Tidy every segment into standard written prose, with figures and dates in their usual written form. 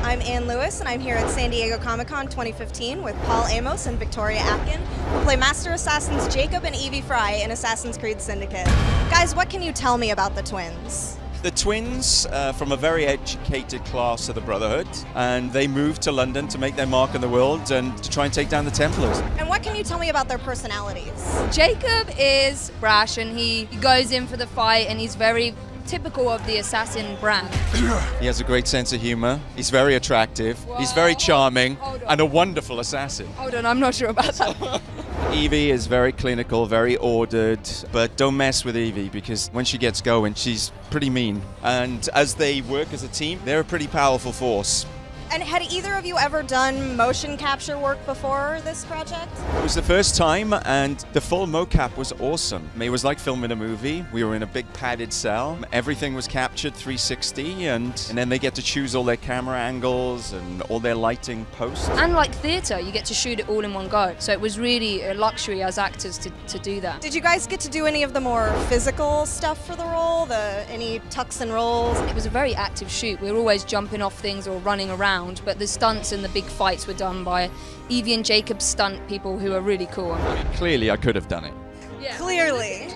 I'm Ann Lewis, and I'm here at San Diego Comic-Con 2015 with Paul Amos and Victoria Atkin, who play Master Assassins Jacob and Evie Fry in Assassin's Creed Syndicate. Guys, what can you tell me about the twins? The twins from a very educated class of the Brotherhood, and they moved to London to make their mark in the world and to try and take down the Templars. And what can you tell me about their personalities? Jacob is brash and he goes in for the fight, and he's very typical of the assassin brand. He has a great sense of humor, he's very attractive, Whoa, he's very charming, hold on. and a wonderful assassin. Hold on, I'm not sure about that. Evie is very clinical, very ordered, but don't mess with Evie because when she gets going, she's pretty mean. And as they work as a team, they're a pretty powerful force. And had either of you ever done motion capture work before this project? It was the first time, and the full mocap was awesome. It was like filming a movie. We were in a big padded cell. Everything was captured 360, and then they get to choose all their camera angles and all their lighting posts. And like theatre, you get to shoot it all in one go. So it was really a luxury as actors to do that. Did you guys get to do any of the more physical stuff for the role? Any tucks and rolls? It was a very active shoot. We were always jumping off things or running around, but the stunts and the big fights were done by Evie and Jacob's stunt people who are really cool. Clearly, I could have done it. Yeah. Clearly.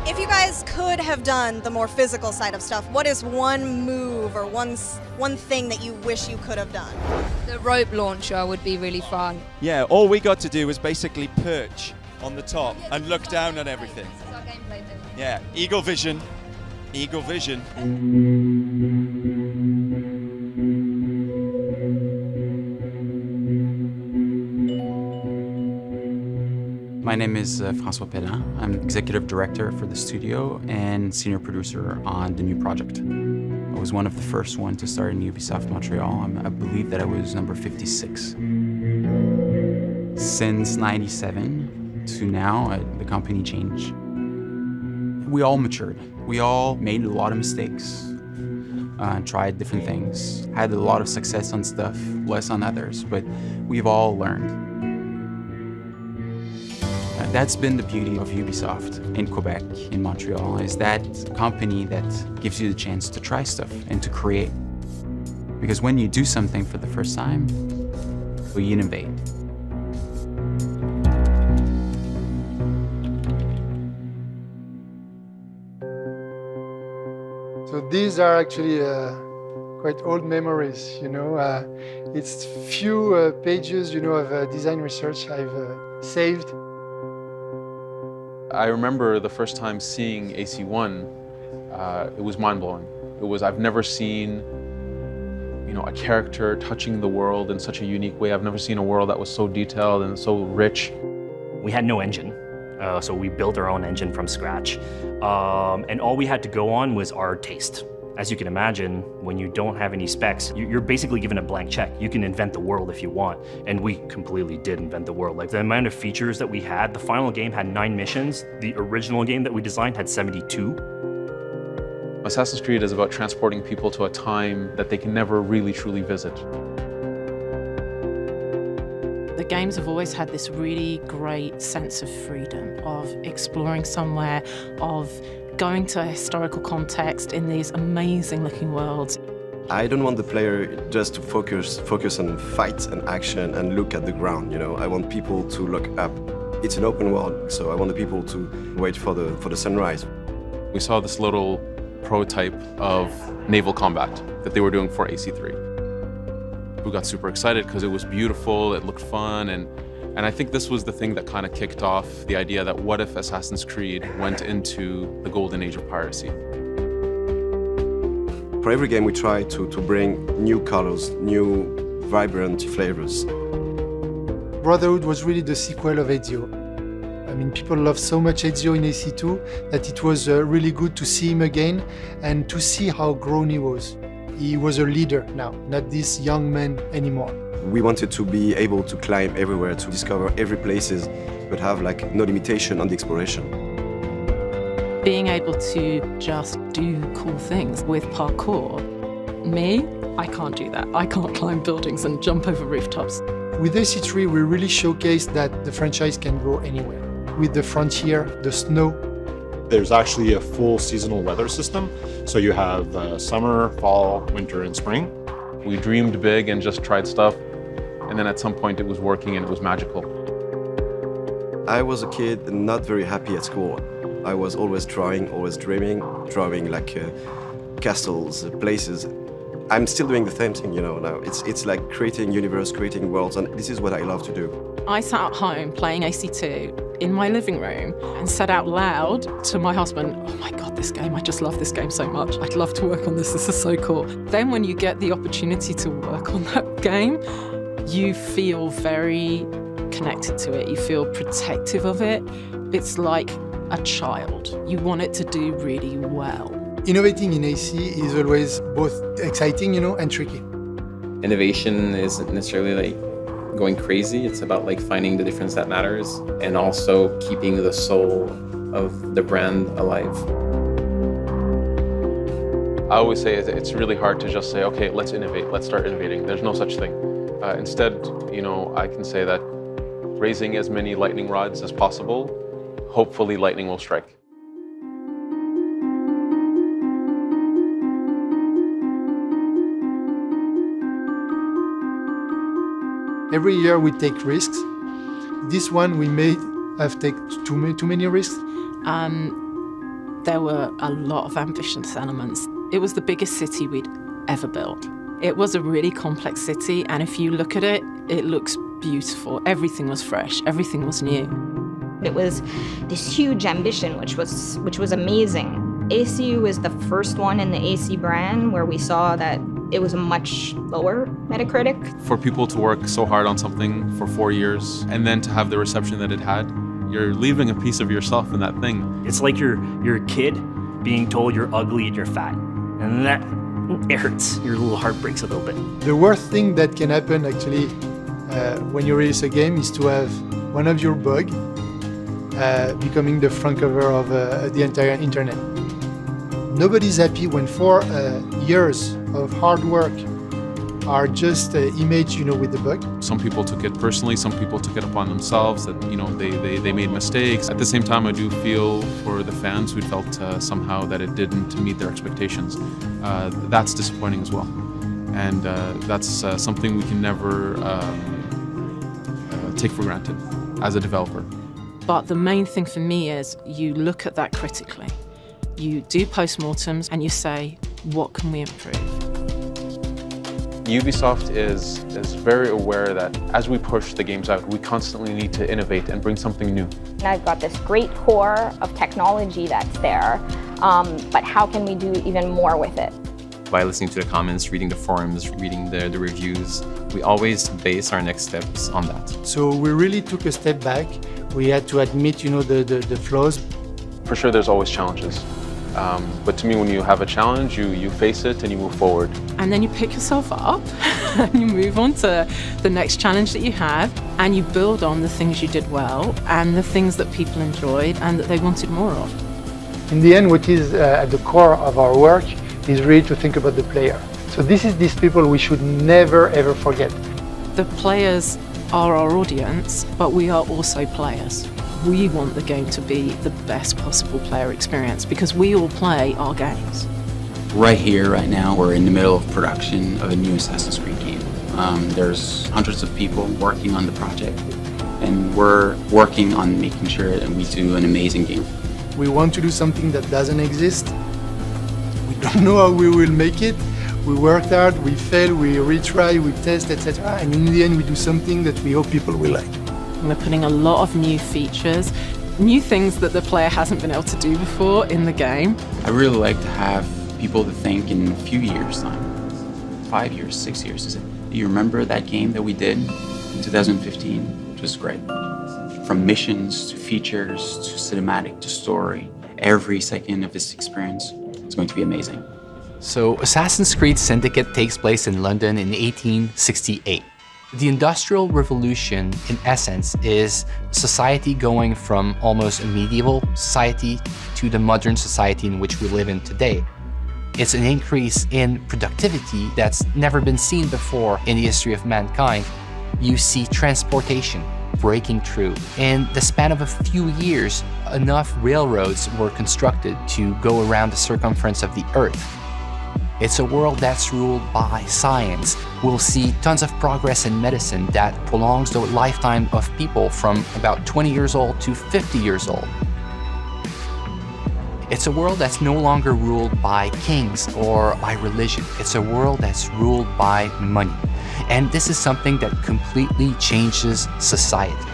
If you guys could have done the more physical side of stuff, what is one move or one thing that you wish you could have done? The rope launcher would be really fun. Yeah, all we got to do was basically perch on the top and look down on everything. This is our gameplay thing. Yeah, eagle vision. Eagle vision. My name is François Pelin. I'm executive director for the studio and senior producer on the new project. I was one of the first ones to start in Ubisoft Montreal. I believe that I was number 56. Since '97 to now, the company changed. We all matured. We all made a lot of mistakes, tried different things, had a lot of success on stuff, less on others, but we've all learned. That's been the beauty of Ubisoft in Quebec, in Montreal, is that company that gives you the chance to try stuff and to create. Because when you do something for the first time, you innovate. So these are actually quite old memories, you know. It's few pages, you know, of design research I've saved. I remember the first time seeing AC1, it was mind-blowing. I've never seen, you know, a character touching the world in such a unique way. I've never seen a world that was so detailed and so rich. We had no engine, so we built our own engine from scratch. And all we had to go on was our taste. As you can imagine, when you don't have any specs, you're basically given a blank check. You can invent the world if you want, and we completely did invent the world. Like the amount of features that we had, the final game had 9 missions. The original game that we designed had 72. Assassin's Creed is about transporting people to a time that they can never really truly visit. The games have always had this really great sense of freedom, of exploring somewhere, of going to a historical context in these amazing looking worlds. I don't want the player just to focus on fight and action and look at the ground, you know. I want people to look up. It's an open world, so I want the people to wait for the sunrise. We saw this little prototype of naval combat that they were doing for AC3. We got super excited because it was beautiful, it looked fun, and I think this was the thing that kind of kicked off the idea that what if Assassin's Creed went into the golden age of piracy? For every game we try to bring new colors, new vibrant flavors. Brotherhood was really the sequel of Ezio. I mean, people love so much Ezio in AC2 that it was really good to see him again and to see how grown he was. He was a leader now, not this young man anymore. We wanted to be able to climb everywhere, to discover every places, but have like no limitation on the exploration. Being able to just do cool things with parkour. Me, I can't do that. I can't climb buildings and jump over rooftops. With AC3, we really showcased that the franchise can go anywhere. With the frontier, the snow. There's actually a full seasonal weather system. So you have summer, fall, winter, and spring. We dreamed big and just tried stuff, and then at some point it was working and it was magical. I was a kid not very happy at school. I was always drawing, always dreaming like castles, places. I'm still doing the same thing, you know, now. It's like creating universe, creating worlds, and this is what I love to do. I sat at home playing AC2 in my living room and said out loud to my husband, "Oh my God, this game, I just love this game so much. I'd love to work on this is so cool." Then when you get the opportunity to work on that game, you feel very connected to it. You feel protective of it. It's like a child. You want it to do really well. Innovating in AC is always both exciting, you know, and tricky. Innovation isn't necessarily like going crazy. It's about like finding the difference that matters and also keeping the soul of the brand alive. I always say it's really hard to just say, okay, let's innovate, let's start innovating. There's no such thing. Instead, you know, I can say that raising as many lightning rods as possible, hopefully lightning will strike. Every year we take risks. This one we may have taken too many risks. There were a lot of ambitious elements. It was the biggest city we'd ever built. It was a really complex city, and if you look at it, it looks beautiful. Everything was fresh, everything was new. It was this huge ambition, which was amazing. ACU is the first one in the AC brand where we saw that it was a much lower Metacritic. For people to work so hard on something for 4 years and then to have the reception that it had, you're leaving a piece of yourself in that thing. It's like you're a kid being told you're ugly and you're fat. And that, it hurts. Your little heart breaks a little bit. The worst thing that can happen actually when you release a game is to have one of your bugs becoming the front cover of the entire internet. Nobody's happy when 4 years of hard work are just image, you know, with the bug. Some people took it personally, some people took it upon themselves that, you know, they made mistakes. At the same time, I do feel for the fans who felt somehow that it didn't meet their expectations. That's disappointing as well. And that's something we can never take for granted as a developer. But the main thing for me is you look at that critically. You do postmortems and you say, what can we improve? Ubisoft is very aware that as we push the games out, we constantly need to innovate and bring something new. And I've got this great core of technology that's there, but how can we do even more with it? By listening to the comments, reading the forums, reading the reviews, we always base our next steps on that. So we really took a step back. We had to admit, you know, the flaws. For sure, there's always challenges. But to me, when you have a challenge, you face it and you move forward. And then you pick yourself up and you move on to the next challenge that you have and you build on the things you did well and the things that people enjoyed and that they wanted more of. In the end, what is at the core of our work is really to think about the player. So this is these people we should never ever forget. The players are our audience, but we are also players. We want the game to be the best possible player experience because we all play our games. Right here, right now, we're in the middle of production of a new Assassin's Creed game. There's hundreds of people working on the project, and we're working on making sure that we do an amazing game. We want to do something that doesn't exist. We don't know how we will make it. We worked hard, we fail, we retry, we test, etc. And in the end, we do something that we hope people will like. We're putting a lot of new features, new things that the player hasn't been able to do before in the game. I really like to have people to think in a few years' time, 5 years, 6 years, to say, do you remember that game that we did in 2015? Which was great. From missions to features to cinematic to story, every second of this experience is going to be amazing. So Assassin's Creed Syndicate takes place in London in 1868. The Industrial Revolution, in essence, is society going from almost a medieval society to the modern society in which we live in today. It's an increase in productivity that's never been seen before in the history of mankind. You see transportation breaking through. In the span of a few years, enough railroads were constructed to go around the circumference of the Earth. It's a world that's ruled by science. We'll see tons of progress in medicine that prolongs the lifetime of people from about 20 years old to 50 years old. It's a world that's no longer ruled by kings or by religion. It's a world that's ruled by money. And this is something that completely changes society.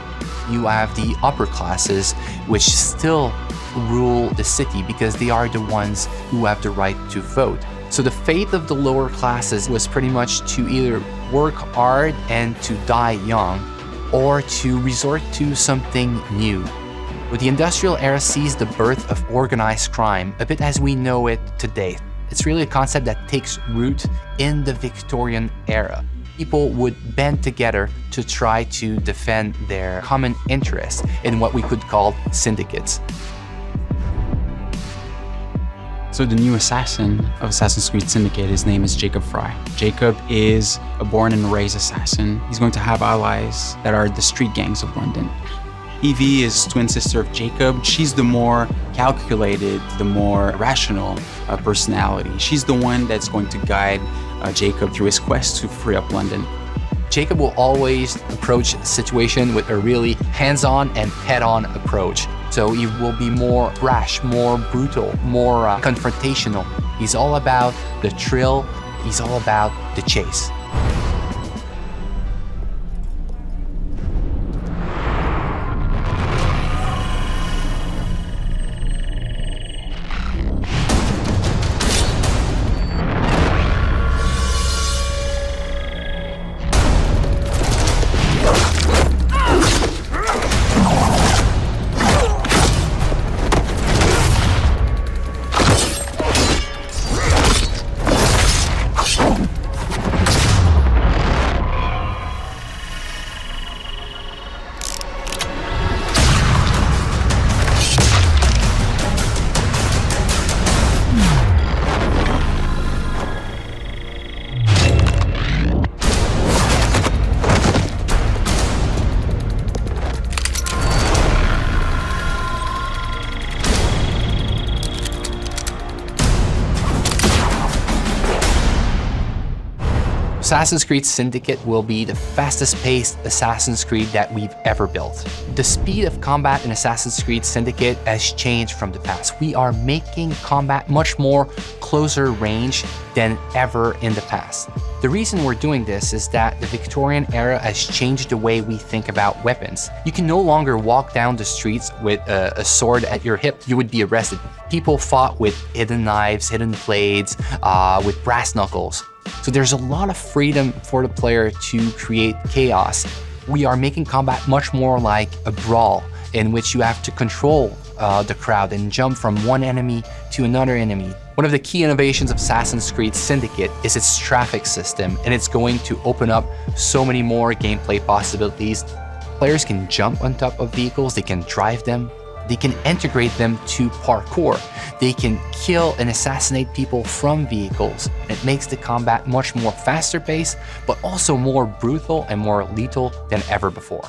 You have the upper classes, which still rule the city because they are the ones who have the right to vote. So the fate of the lower classes was pretty much to either work hard and to die young, or to resort to something new. But the industrial era sees the birth of organized crime, a bit as we know it today. It's really a concept that takes root in the Victorian era. People would band together to try to defend their common interests in what we could call syndicates. So the new assassin of Assassin's Creed Syndicate, his name is Jacob Frye. Jacob is a born and raised assassin. He's going to have allies that are the street gangs of London. Evie is twin sister of Jacob. She's the more calculated, the more rational personality. She's the one that's going to guide Jacob through his quest to free up London. Jacob will always approach the situation with a really hands-on and head-on approach. So he will be more brash, more brutal, more confrontational. He's all about the thrill. He's all about the chase. Assassin's Creed Syndicate will be the fastest-paced Assassin's Creed that we've ever built. The speed of combat in Assassin's Creed Syndicate has changed from the past. We are making combat much more closer range than ever in the past. The reason we're doing this is that the Victorian era has changed the way we think about weapons. You can no longer walk down the streets with a sword at your hip. You would be arrested. People fought with hidden knives, hidden blades, with brass knuckles. So there's a lot of freedom for the player to create chaos. We are making combat much more like a brawl in which you have to control the crowd and jump from one enemy to another enemy. One of the key innovations of Assassin's Creed Syndicate is its traffic system, and it's going to open up so many more gameplay possibilities. Players can jump on top of vehicles, they can drive them, they can integrate them to parkour. They can kill and assassinate people from vehicles. It makes the combat much more faster paced, but also more brutal and more lethal than ever before.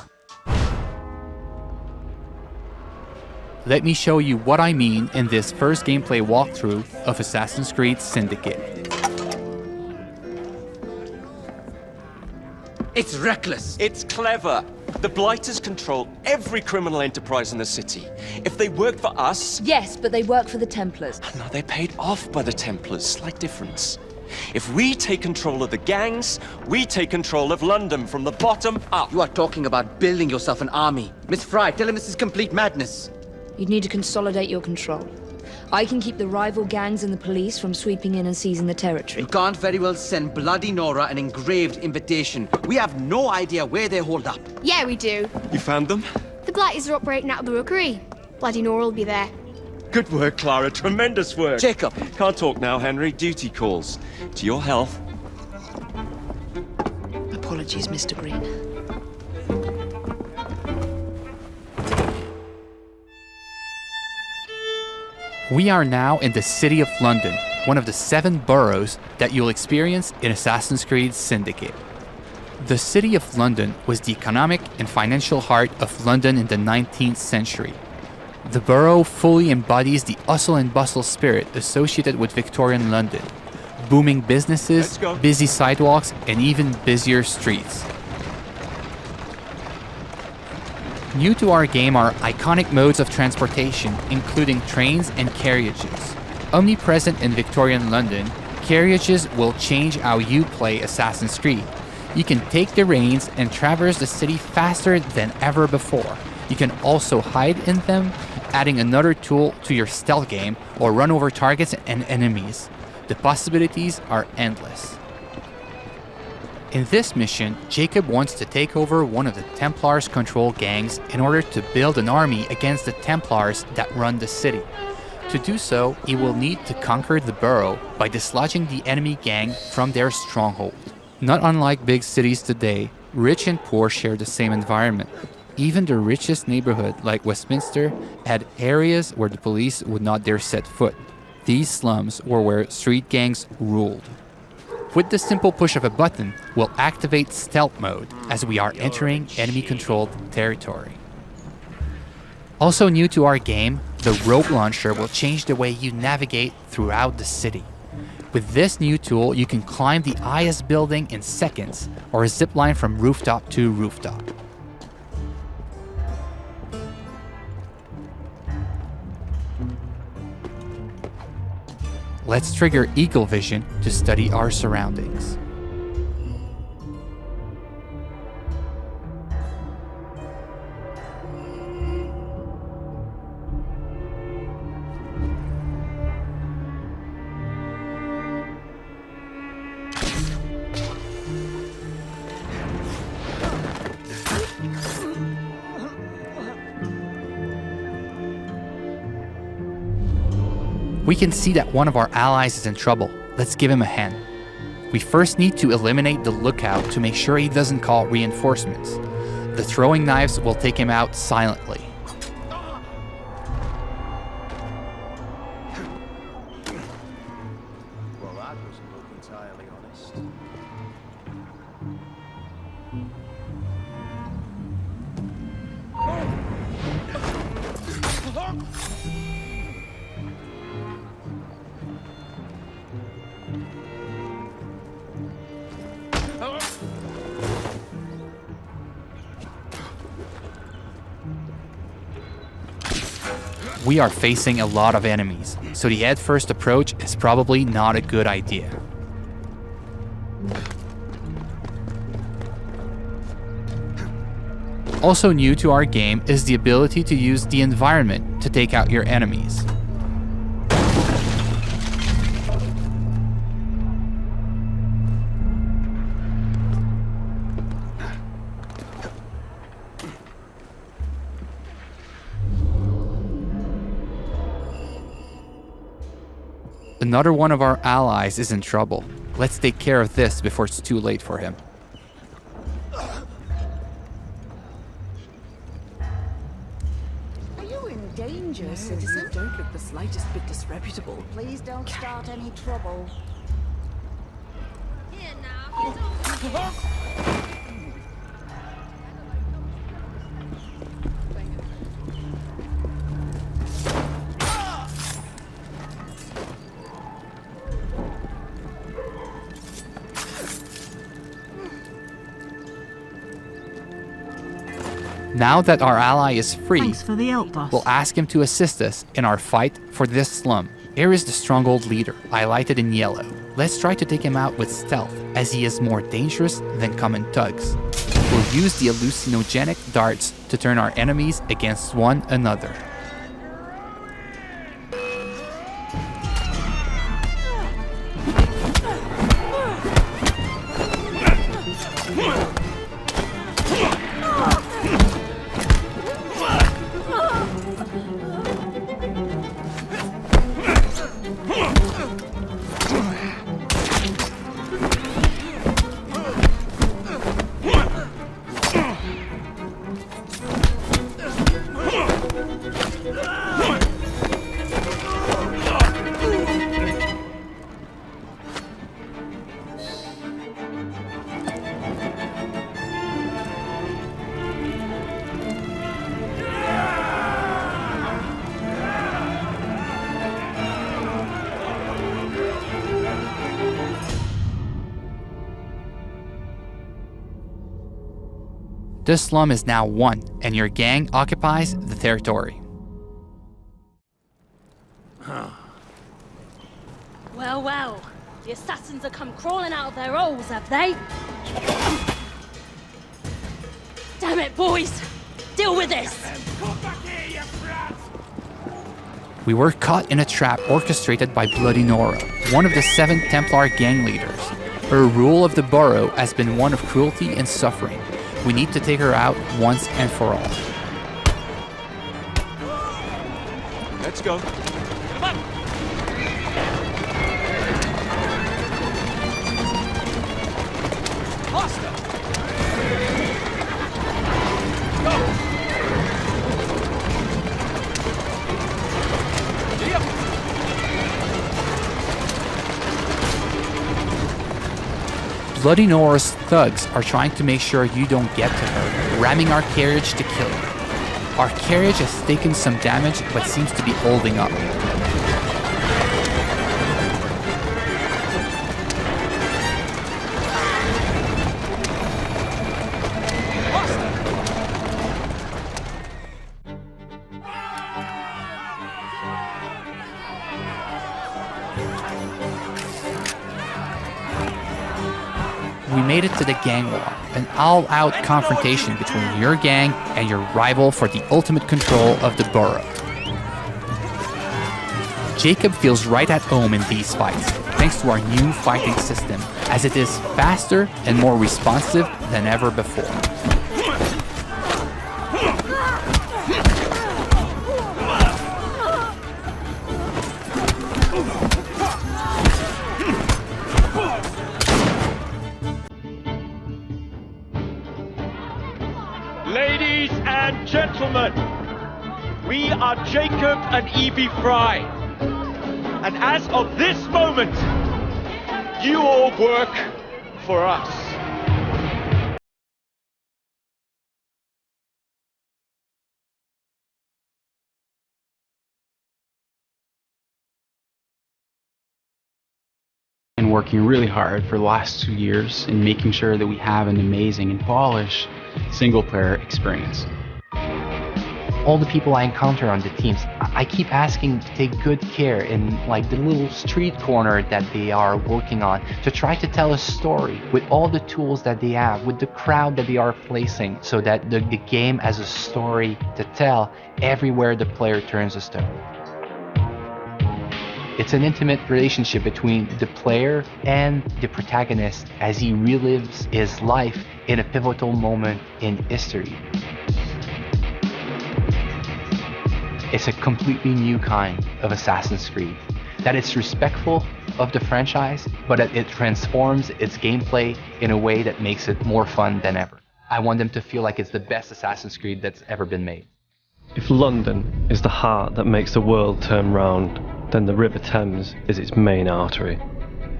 Let me show you what I mean in this first gameplay walkthrough of Assassin's Creed Syndicate. It's reckless. It's clever. The Blighters control every criminal enterprise in the city. If they work for us... Yes, but they work for the Templars. No, they're paid off by the Templars. Slight difference. If we take control of the gangs, we take control of London from the bottom up. You are talking about building yourself an army. Miss Fry, tell him this is complete madness. You'd need to consolidate your control. I can keep the rival gangs and the police from sweeping in and seizing the territory. You can't very well send Bloody Nora an engraved invitation. We have no idea where they hold up. Yeah, we do. You found them? The Blighters are operating out of the rookery. Bloody Nora will be there. Good work, Clara. Tremendous work. Jacob. Can't talk now, Henry. Duty calls. To your health. Apologies, Mr. Green. We are now in the City of London, one of the 7 boroughs that you'll experience in Assassin's Creed Syndicate. The City of London was the economic and financial heart of London in the 19th century. The borough fully embodies the hustle and bustle spirit associated with Victorian London. booming businesses, busy sidewalks, and even busier streets. New to our game are iconic modes of transportation, including trains and carriages. Omnipresent in Victorian London, carriages will change how you play Assassin's Creed. You can take the reins and traverse the city faster than ever before. You can also hide in them, adding another tool to your stealth game, or run over targets and enemies. The possibilities are endless. In this mission, Jacob wants to take over one of the Templars' control gangs in order to build an army against the Templars that run the city. To do so, he will need to conquer the borough by dislodging the enemy gang from their stronghold. Not unlike big cities today, rich and poor share the same environment. Even the richest neighborhood, like Westminster, had areas where the police would not dare set foot. These slums were where street gangs ruled. With the simple push of a button, we'll activate stealth mode as we are entering enemy-controlled territory. Also new to our game, the rope launcher will change the way you navigate throughout the city. With this new tool, you can climb the highest building in seconds or zipline from rooftop to rooftop. Let's trigger Eagle Vision to study our surroundings. We can see that one of our allies is in trouble. Let's give him a hand. We first need to eliminate the lookout to make sure he doesn't call reinforcements. The throwing knives will take him out silently. Well, that doesn't look entirely honest. We are facing a lot of enemies, so the head-first approach is probably not a good idea. Also new to our game is the ability to use the environment to take out your enemies. Another one of our allies is in trouble. Let's take care of this before it's too late for him. Are you in danger, citizen? Don't look the slightest bit disreputable. Please don't start any trouble. Here now. Now that our ally is free, Thanks for the help, boss. we'll ask him to assist us in our fight for this slum. Here is the stronghold leader, highlighted in yellow. Let's try to take him out with stealth, as he is more dangerous than common thugs. We'll use the hallucinogenic darts to turn our enemies against one another. This slum is now won, and your gang occupies the territory. Well, well. The assassins have come crawling out of their holes, have they? Damn it, boys! Deal with this! We were caught in a trap orchestrated by Bloody Nora, one of the 7 Templar gang leaders. Her rule of the borough has been one of cruelty and suffering. We need to take her out once and for all. Let's go. Come on. Faster. Go. Bloody Nora's thugs are trying to make sure you don't get to her, ramming our carriage to kill her. Our carriage has taken some damage but seems to be holding up. We made it to the gang war, an all-out confrontation between your gang and your rival for the ultimate control of the borough. Jacob feels right at home in these fights, thanks to our new fighting system, as it is faster and more responsive than ever before. Ladies and gentlemen, we are Jacob and Evie Fry. And as of this moment, you all work for us. And working really hard for the last 2 years in making sure that we have an amazing and polished single-player experience. All the people I encounter on the teams, I keep asking to take good care in like the little street corner that they are working on, to try to tell a story with all the tools that they have, with the crowd that they are placing, so that the game has a story to tell everywhere the player turns a stone. It's an intimate relationship between the player and the protagonist as he relives his life in a pivotal moment in history. It's a completely new kind of Assassin's Creed, that it's respectful of the franchise, but that it transforms its gameplay in a way that makes it more fun than ever. I want them to feel like it's the best Assassin's Creed that's ever been made. If London is the heart that makes the world turn round, then the River Thames is its main artery.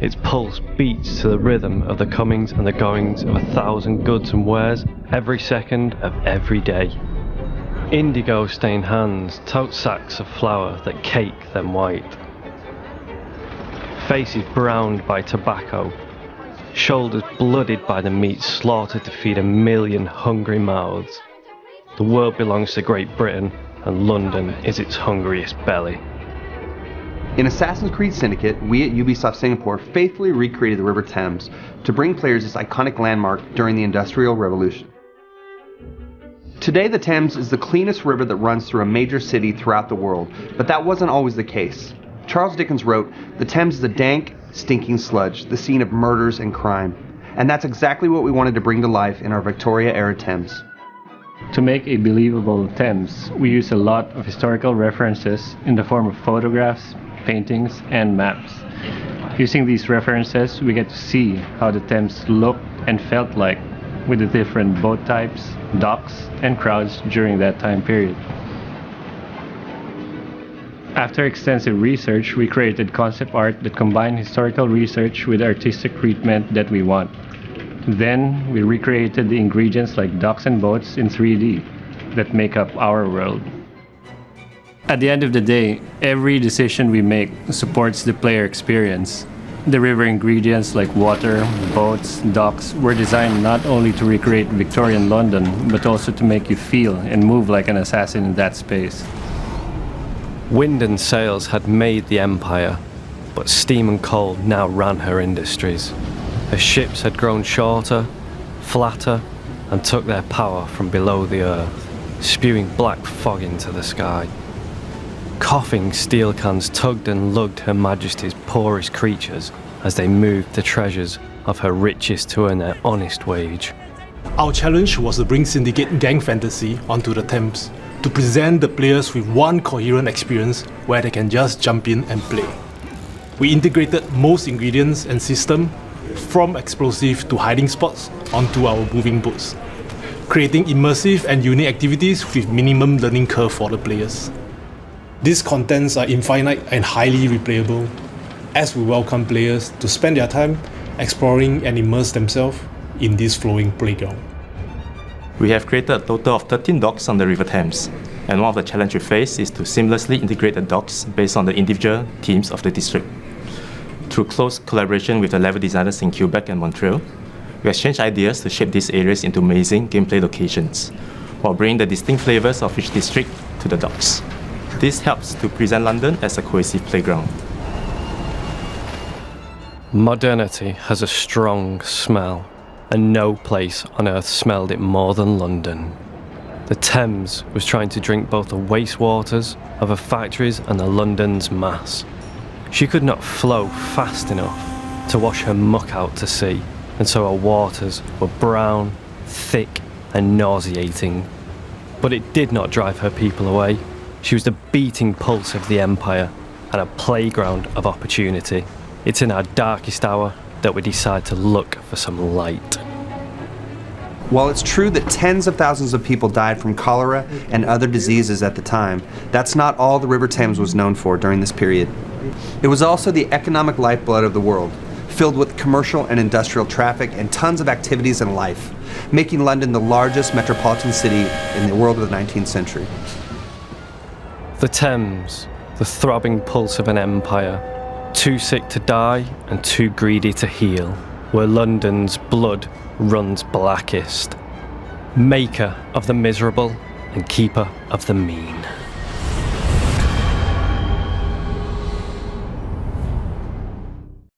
Its pulse beats to the rhythm of the comings and the goings of 1,000 goods and wares every second of every day. Indigo-stained hands tote sacks of flour that cake them white. Faces browned by tobacco, shoulders blooded by the meat slaughtered to feed 1 million hungry mouths. The world belongs to Great Britain, and London is its hungriest belly. In Assassin's Creed Syndicate, we at Ubisoft Singapore faithfully recreated the River Thames to bring players this iconic landmark during the Industrial Revolution. Today, the Thames is the cleanest river that runs through a major city throughout the world, but that wasn't always the case. Charles Dickens wrote, "The Thames is a dank, stinking sludge, the scene of murders and crime." And that's exactly what we wanted to bring to life in our Victoria-era Thames. To make a believable Thames, we use a lot of historical references in the form of photographs, paintings, and maps. Using these references, we get to see how the Thames looked and felt like, with the different boat types, docks, and crowds during that time period. After extensive research, we created concept art that combined historical research with artistic treatment that we want. Then, we recreated the ingredients like docks and boats in 3D that make up our world. At the end of the day, every decision we make supports the player experience. The river ingredients like water, boats, docks were designed not only to recreate Victorian London, but also to make you feel and move like an assassin in that space. Wind and sails had made the empire, but steam and coal now ran her industries. Her ships had grown shorter, flatter, and took their power from below the earth, spewing black fog into the sky. Coughing steel cans tugged and lugged Her Majesty's poorest creatures as they moved the treasures of her richest to earn their honest wage. Our challenge was to bring Syndicate gang fantasy onto the Thames, to present the players with one coherent experience where they can just jump in and play. We integrated most ingredients and system, from explosive to hiding spots, onto our moving boats, creating immersive and unique activities with minimum learning curve for the players. These contents are infinite and highly replayable, as we welcome players to spend their time exploring and immerse themselves in this flowing playground. We have created a total of 13 docks on the River Thames, and one of the challenges we face is to seamlessly integrate the docks based on the individual themes of the district. Through close collaboration with the level designers in Quebec and Montreal, we exchange ideas to shape these areas into amazing gameplay locations, while bringing the distinct flavors of each district to the docks. This helps to present London as a cohesive playground. Modernity has a strong smell, and no place on earth smelled it more than London. The Thames was trying to drink both the wastewaters of her factories and the London's mass. She could not flow fast enough to wash her muck out to sea, and so her waters were brown, thick, and nauseating. But it did not drive her people away. She was the beating pulse of the empire and a playground of opportunity. It's in our darkest hour that we decide to look for some light. While it's true that tens of thousands of people died from cholera and other diseases at the time, that's not all the River Thames was known for during this period. It was also the economic lifeblood of the world, filled with commercial and industrial traffic and tons of activities and life, making London the largest metropolitan city in the world of the 19th century. The Thames, the throbbing pulse of an empire, too sick to die and too greedy to heal, where London's blood runs blackest, maker of the miserable and keeper of the mean.